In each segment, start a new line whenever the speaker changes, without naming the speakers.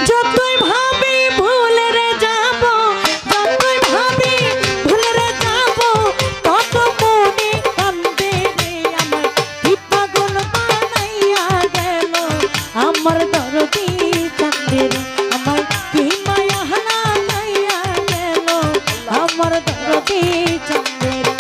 যতই ভাবি ভুলে রে যাব, যতই ভাবি ভুলে রে যাব, তত মনে কান্দে রে আমার কি পাগল বানাইয়া গেল আমার দরদি কান্দে রে আমার কি মায়া লাগাইয়া গেল আমার দরদি কান্দে রে।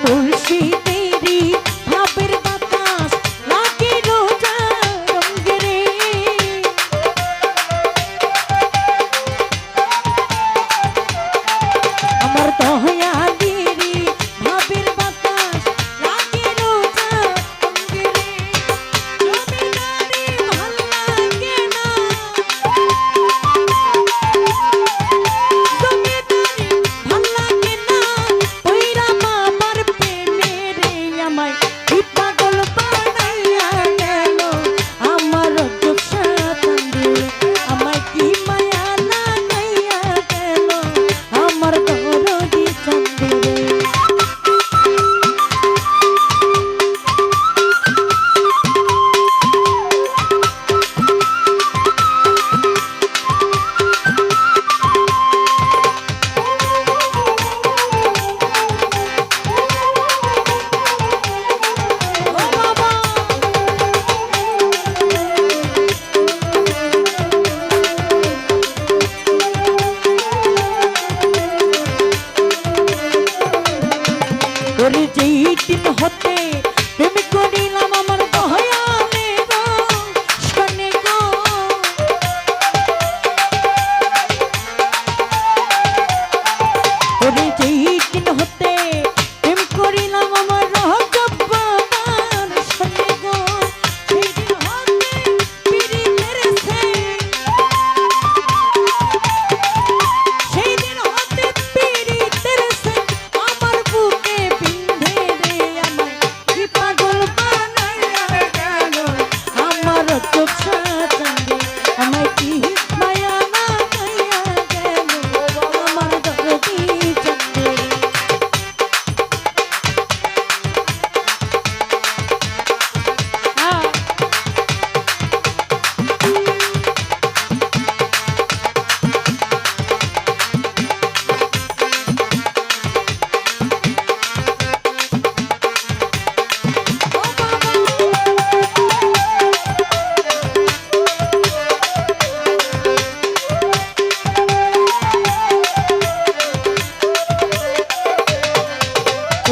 মুর্শিদেরি ভাবের বাতাস লাগে রোজা রঙে রে, আমার দয়ালেরি ভাবের বাতাস লাগে রোজা রঙে রে। জমিদারি ভাল লাগে না, জমিদারি ভাল লাগে না, ওইরা বাবার প্রেমে রে আমায় কি পাগল বানাইয়া গেল আমার রজব সাতান্দে আমায় কি মায়া লাগাইয়া গেল আমার দরদি চান্দে রে। ওরে যেই দিন হতে প্রেম করিলাম আমার দয়ালের সনে গো, ওরে যেই দিন হতে প্রেম করিলাম আমার রজব বাবার সনে গো, সেই দিন হতে পিরিতের সেই দিন হতে পিরিতের আমার বুকে বিন্ধে রে আমায় কি পাগল বানাইয়া গেল আমার চোখ সাজান্দে আমায় কি মায়া লাগাইয়া গেল আমার দরদি চান্দে রে।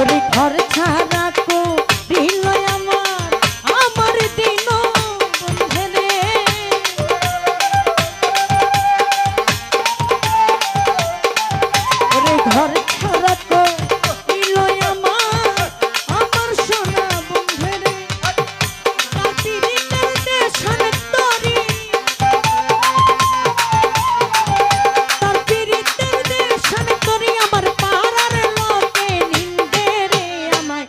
ওরে ঘর ছাড়া কো দিল আমার দিন বন্ধে রে, ওরে ঘর ছাড়া কো দিল আমার সোনা বন্ধে রে, তার পিরিতের দেশান তরি, তার পিরিতের দেশান তরি আমার পাড়ার লোকে নিন্দে রে আমায়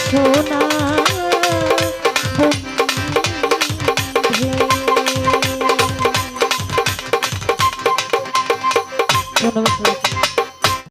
সোনা